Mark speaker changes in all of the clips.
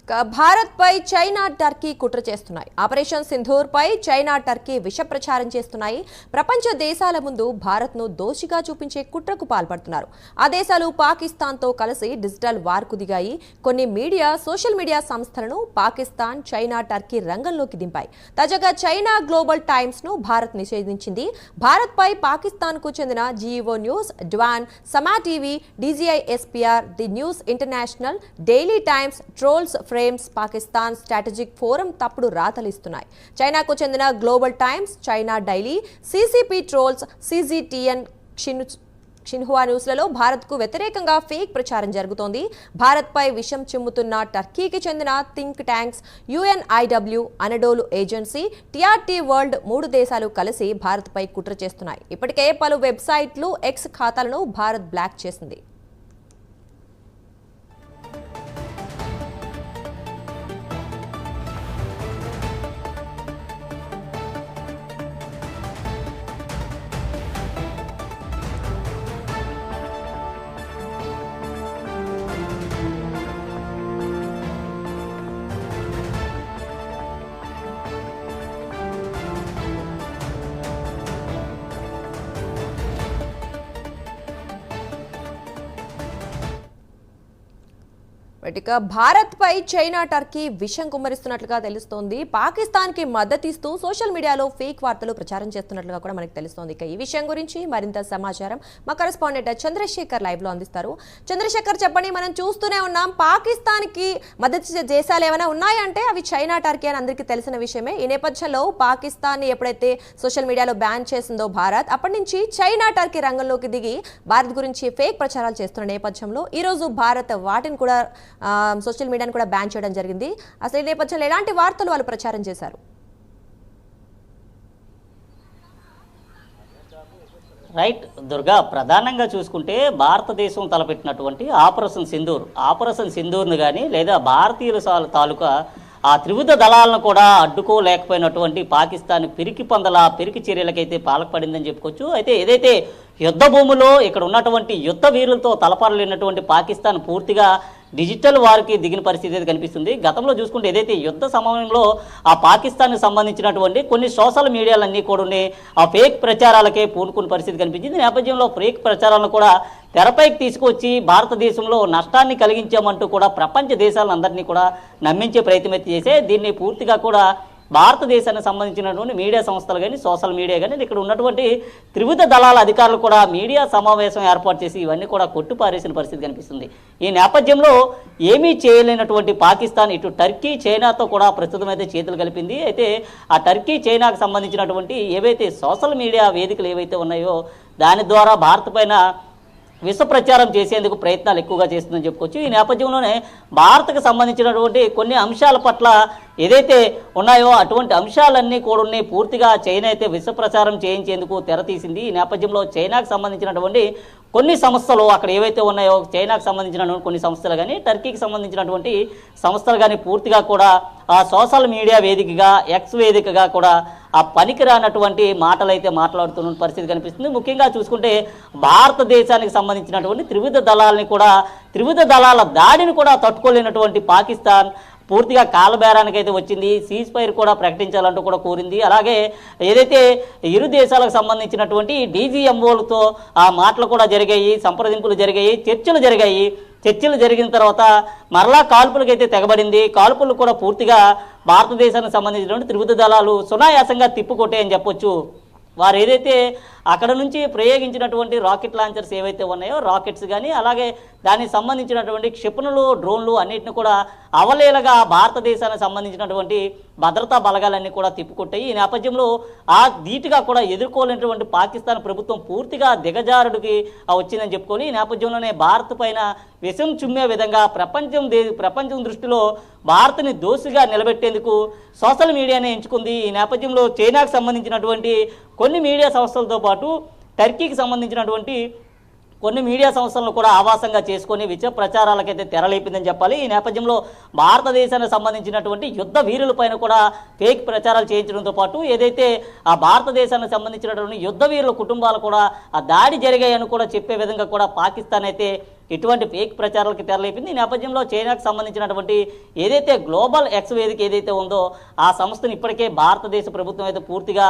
Speaker 1: భారత్ పై China Turkey కుట్ర చేస్తున్నాయి. Operation Sindoor పై China Turkey విష ప్రచారం చేస్తున్నాయి. ప్రపంచ దేశాల ముందు భారత్ ను దోషిగా చూపించే కుట్రకు పాల్పడుతున్నారు. ఆ దేశాలు పాకిస్తాన్ తో కలిసి డిజిటల్ వార్కు దిగాయి. కొన్ని సోషల్ మీడియా సంస్థలను పాకిస్తాన్, చైనా, టర్కీ రంగంలోకి దింపాయి. తాజాగా చైనా గ్లోబల్ టైమ్స్ ను భారత్ నిషేధించింది. భారత్ పై పాకిస్తాన్ కు చెందిన జియో న్యూస్, డ్వాన్, సమా TV, DGI SPR, the news international, daily times, trolls frames, Pakistan strategic forum తప్పుడు రాతలిస్తున్నాయి. చైనాకు చెందిన global times, China daily, CCP trolls, CGTN, Xinhua న్యూస్లలో భారత్కు వ్యతిరేకంగా ఫేక్ ప్రచారం జరుగుతోంది. భారత్పై విషం చిమ్ముతున్న టర్కీకి చెందిన think tanks, UNIW, Anadolu agency, TRT world 3 దేశాలు కలిసి భారత్పై కుట్ర చేస్తున్నాయి. ఇప్పటికే పలు వెబ్సైట్లు, X ఖాతాలను భారత్ బ్లాక్ చేసింది. భారత్ పై చైనా టర్కీ విషం కుమ్మరిస్తున్నట్లుగా తెలుస్తోంది. పాకిస్తాన్ కి మద్దతిస్తూ సోషల్ మీడియాలో ఫేక్ వార్తలు ప్రచారం చేస్తున్నట్లుగా కూడా మనకు తెలుస్తోంది. ఇక ఈ విషయం గురించి మరింత సమాచారం మా కరెస్పాండెంట్ చంద్రశేఖర్ లైవ్ లో అందిస్తారు. చంద్రశేఖర్, చెప్పండి. మనం చూస్తూనే ఉన్నాం, పాకిస్తాన్ కి మద్దతు దేశాలు ఏమైనా ఉన్నాయంటే అవి చైనా, టర్కీ అని అందరికీ తెలిసిన విషయమే. ఈ నేపథ్యంలో పాకిస్తాన్ ని ఎప్పుడైతే సోషల్ మీడియాలో బ్యాన్ చేసిందో భారత్, అప్పటి నుంచి చైనా, టర్కీ రంగంలోకి దిగి భారత్ గురించి ఫేక్ ప్రచారాలు చేస్తున్న నేపథ్యంలో ఈ రోజు భారత్ వాటిని కూడా సోషల్ మీడియాను కూడా బ్యాన్ చేయడం జరిగింది. అసలు ఈ నేపథ్యంలో ఎలాంటి వార్తలు వాళ్ళు ప్రచారం చేశారు?
Speaker 2: రైట్ దుర్గా, ప్రధానంగా చూసుకుంటే భారతదేశం తలపెట్టినటువంటి ఆపరేషన్ సింధూర్ను కానీ లేదా భారతీయుల తాలూకా ఆ త్రివిధ దళాలను కూడా అడ్డుకోలేకపోయినటువంటి పాకిస్తాన్ పిరికి చర్యలకైతే పాల్పడిందని చెప్పుకోవచ్చు. అయితే ఏదైతే యుద్ధ భూమిలో ఇక్కడ ఉన్నటువంటి యుద్ధ వీరులతో తలపడలేనటువంటి పాకిస్తాన్ పూర్తిగా డిజిటల్ వారికి దిగిన పరిస్థితి అయితే కనిపిస్తుంది. గతంలో చూసుకుంటే ఏదైతే యుద్ధ సమయంలో ఆ పాకిస్తాన్కి సంబంధించినటువంటి కొన్ని సోషల్ మీడియాలన్నీ కూడా ఆ ఫేక్ ప్రచారాలకే పూనుకున్న పరిస్థితి కనిపించింది. నేపథ్యంలో ఫేక్ ప్రచారాలను కూడా తెరపైకి తీసుకొచ్చి భారతదేశంలో నష్టాన్ని కలిగించామంటూ కూడా ప్రపంచ దేశాలందరినీ కూడా నమ్మించే ప్రయత్నం అయితే చేసే దీన్ని పూర్తిగా కూడా భారతదేశానికి సంబంధించినటువంటి మీడియా సంస్థలు కానీ సోషల్ మీడియా కానీ ఇక్కడ ఉన్నటువంటి త్రివిధ దళాల అధికారులు కూడా మీడియా సమావేశం ఏర్పాటు చేసి ఇవన్నీ కూడా కొట్టుపారేసిన పరిస్థితి కనిపిస్తుంది. ఈ నేపథ్యంలో ఏమీ చేయలేనటువంటి పాకిస్తాన్ ఇటు టర్కీ, చైనాతో కూడా ప్రస్తుతం అయితే చేతులు కలిపింది. అయితే ఆ టర్కీ, చైనాకు సంబంధించినటువంటి ఏవైతే సోషల్ మీడియా వేదికలు ఏవైతే ఉన్నాయో దాని ద్వారా భారత్ పైన విష ప్రచారం చేసేందుకు ప్రయత్నాలు ఎక్కువగా చేస్తుందని చెప్పుకోవచ్చు. ఈ నేపథ్యంలోనే భారత్కు సంబంధించినటువంటి కొన్ని అంశాల పట్ల ఏదైతే ఉన్నాయో అటువంటి అంశాలన్నీ కూడా పూర్తిగా చైనా అయితే విష ప్రచారం చేయించేందుకు తెరతీసింది. ఈ నేపథ్యంలో చైనాకు సంబంధించినటువంటి కొన్ని సంస్థలు అక్కడ ఏవైతే ఉన్నాయో చైనాకు సంబంధించినటువంటి కొన్ని సంస్థలు కానీ టర్కీకి సంబంధించినటువంటి సంస్థలు కానీ పూర్తిగా కూడా ఆ సోషల్ మీడియా వేదికగా, ఎక్స్ వేదికగా కూడా ఆ పనికిరానటువంటి మాటలైతే మాట్లాడుతున్న పరిస్థితి కనిపిస్తుంది. ముఖ్యంగా చూసుకుంటే భారతదేశానికి సంబంధించినటువంటి త్రివిధ దళాల దాడిని కూడా తట్టుకోలేనటువంటి పాకిస్తాన్ పూర్తిగా కాలబేరానికి అయితే వచ్చింది. సీజ్ ఫైర్ కూడా ప్రకటించాలంటూ కూడా కోరింది. అలాగే ఏదైతే ఇరు దేశాలకు సంబంధించినటువంటి DGMOలతో ఆ మాటలు కూడా జరిగాయి, సంప్రదింపులు జరిగాయి, చర్చలు జరిగిన తర్వాత మరలా కాల్పులకైతే తెగబడింది. కాల్పులు కూడా పూర్తిగా భారతదేశానికి సంబంధించినటువంటి త్రివిధ దళాలు సునాయాసంగా తిప్పుకొట్టాయని చెప్పొచ్చు. వారు ఏదైతే అక్కడ నుంచి ప్రయోగించినటువంటి రాకెట్ లాంచర్స్ ఏవైతే ఉన్నాయో రాకెట్స్ కానీ అలాగే దానికి సంబంధించినటువంటి క్షిపణులు, డ్రోన్లు అన్నిటిని కూడా అవలేలగా భారతదేశానికి సంబంధించినటువంటి భద్రతా బలగాలన్నీ కూడా తిప్పుకొట్టాయి. ఈ నేపథ్యంలో ఆ ధీటుగా కూడా ఎదుర్కోలేనటువంటి పాకిస్తాన్ ప్రభుత్వం పూర్తిగా దిగజారుడికి వచ్చిందని చెప్పుకొని ఈ నేపథ్యంలోనే భారత్ పైన విషం చుమ్మే విధంగా ప్రపంచం దృష్టిలో భారత్ని దోషిగా నిలబెట్టేందుకు సోషల్ మీడియానే ఎంచుకుంది. ఈ నేపథ్యంలో చైనాకు సంబంధించినటువంటి కొన్ని మీడియా సంస్థలతో పాటు టర్కీకి సంబంధించినటువంటి కొన్ని మీడియా సంస్థలను కూడా ఆవాసంగా చేసుకొని విష ప్రచారాలకైతే తెరలేపిందని చెప్పాలి. ఈ నేపథ్యంలో భారతదేశానికి సంబంధించినటువంటి యుద్ధ వీరులపైన కూడా ఫేక్ ప్రచారాలు చేయించడంతో పాటు ఏదైతే ఆ భారతదేశానికి సంబంధించినటువంటి యుద్ధ వీరుల కుటుంబాలు కూడా ఆ దాడి జరిగాయని కూడా చెప్పే విధంగా కూడా పాకిస్తాన్ అయితే ఇటువంటి ఫేక్ ప్రచారాలకు తెరలేపింది. ఈ నేపథ్యంలో చైనాకు సంబంధించినటువంటి ఏదైతే గ్లోబల్ ఎక్స్ వేదిక ఏదైతే ఉందో ఆ సంస్థను ఇప్పటికే భారతదేశ ప్రభుత్వం అయితే పూర్తిగా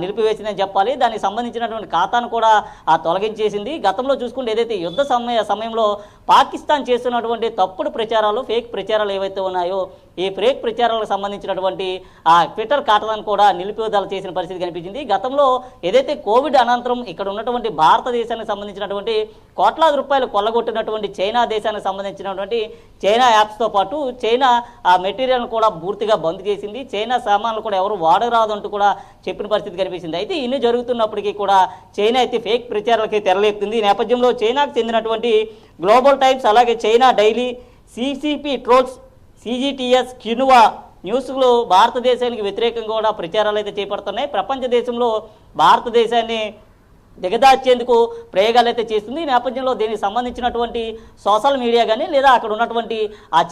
Speaker 2: నిలిపివేసిందని చెప్పాలి. దానికి సంబంధించినటువంటి ఖాతాను కూడా తొలగించేసింది. గతంలో చూసుకుంటే ఏదైతే యుద్ధ సమయంలో పాకిస్తాన్ చేస్తున్నటువంటి తప్పుడు ప్రచారాలు, ఫేక్ ప్రచారాలు ఏవైతే ఉన్నాయో ఈ ఫేక్ ప్రచారాలకు సంబంధించినటువంటి ట్విట్టర్ ఖాతాను కూడా నిలిపివేత చేసిన పరిస్థితి కనిపించింది. గతంలో ఏదైతే కోవిడ్ అనంతరం ఇక్కడ ఉన్నటువంటి భారతదేశానికి సంబంధించినటువంటి కోట్లాది రూపాయలు కొల్లగొట్టినటువంటి చైనా దేశానికి సంబంధించినటువంటి చైనా యాప్స్తో పాటు చైనా మెటీరియల్ను కూడా పూర్తిగా బంద్ చేసింది. చైనా సామాన్లు కూడా ఎవరు వాడరాదు అంటూ కూడా చెప్పిన పరిస్థితి కనిపించింది. అయితే ఇన్ని జరుగుతున్నప్పటికీ కూడా చైనా అయితే ఫేక్ ప్రచారాలకి తెరలేపుతుంది. ఈ నేపథ్యంలో చైనాకు చెందినటువంటి గ్లోబల్ టైమ్స్, అలాగే చైనా డైలీ, సిసిపి ట్రోల్స్, సిజిటిఎస్, క్యునువా న్యూస్లో భారతదేశానికి వ్యతిరేకంగా కూడా ప్రచారాలు అయితే చేపడుతున్నాయి. ప్రపంచ దేశంలో భారతదేశాన్ని దిగదార్చేందుకు ప్రయోగాలు అయితే చేస్తుంది. ఈ నేపథ్యంలో దీనికి సంబంధించినటువంటి సోషల్ మీడియా కానీ లేదా అక్కడ ఉన్నటువంటి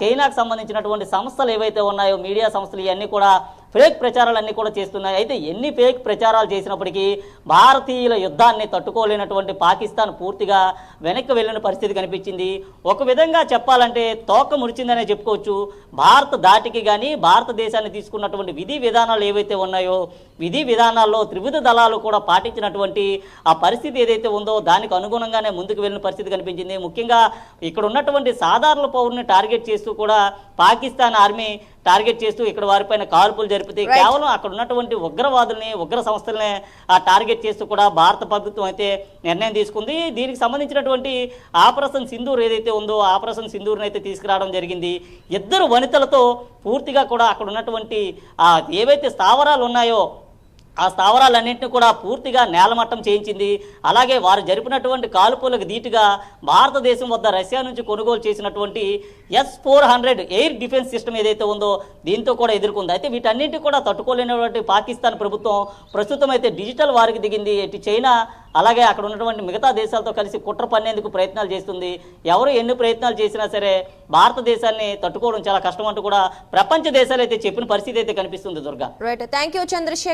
Speaker 2: చైనాకు సంబంధించినటువంటి సంస్థలు ఏవైతే ఉన్నాయో మీడియా సంస్థలు ఇవన్నీ కూడా ఫేక్ ప్రచారాలన్నీ కూడా చేస్తున్నాయి. అయితే ఎన్ని ఫేక్ ప్రచారాలు చేసినప్పటికీ భారతీయుల యుద్ధాన్ని తట్టుకోలేనటువంటి పాకిస్తాన్ పూర్తిగా వెనక్కి వెళ్ళిన పరిస్థితి కనిపించింది. ఒక విధంగా చెప్పాలంటే తోక ముడిచిందనే చెప్పుకోవచ్చు. భారత దాటికి కానీ భారతదేశాన్ని తీసుకున్నటువంటి విధి విధానాలు ఏవైతే ఉన్నాయో విధి విధానాల్లో త్రివిధ దళాలు కూడా పాటించినటువంటి ఆ పరిస్థితి ఏదైతే ఉందో దానికి అనుగుణంగానే ముందుకు వెళ్ళిన పరిస్థితి కనిపించింది. ముఖ్యంగా ఇక్కడ ఉన్నటువంటి సాధారణ పౌరుని టార్గెట్ చేస్తూ కూడా పాకిస్తాన్ ఆర్మీ టార్గెట్ చేస్తూ ఇక్కడ వారిపైన కాల్పులు జరిపితే కేవలం అక్కడ ఉన్నటువంటి ఉగ్రవాదుల్ని, ఉగ్ర సంస్థల్ని టార్గెట్ చేస్తూ కూడా భారత ప్రభుత్వం అయితే నిర్ణయం తీసుకుంది. దీనికి సంబంధించినటువంటి ఆపరేషన్ సింధూర్ ఏదైతే ఉందో ఆపరేషన్ సింధూర్ని అయితే తీసుకురావడం జరిగింది. ఇద్దరు వనితలతో పూర్తిగా కూడా అక్కడ ఉన్నటువంటి ఏవైతే స్థావరాలు ఉన్నాయో ఆ స్థావరాలన్నింటినీ కూడా పూర్తిగా నేలమట్టం చేయించింది. అలాగే వారు జరిపినటువంటి కాల్పులకు ధీటుగా భారతదేశం వద్ద రష్యా నుంచి కొనుగోలు చేసినటువంటి S-400 ఎయిర్ డిఫెన్స్ సిస్టమ్ ఏదైతే ఉందో దీంతో కూడా ఎదుర్కొంది. అయితే వీటన్నింటినీ కూడా తట్టుకోలేనటువంటి పాకిస్తాన్ ప్రభుత్వం ప్రస్తుతం అయితే డిజిటల్ వారికి దిగింది. ఇటు చైనా అలాగే అక్కడ ఉన్నటువంటి మిగతా దేశాలతో కలిసి కుట్ర పన్నేందుకు ప్రయత్నాలు చేస్తుంది. ఎవరు ఎన్ని ప్రయత్నాలు చేసినా సరే భారతదేశాన్ని తట్టుకోవడం చాలా కష్టం అంటూ కూడా ప్రపంచ దేశాలు అయితే చెప్పిన పరిస్థితి అయితే కనిపిస్తుంది. Durga.
Speaker 1: Right, thank you Chandrasekhar.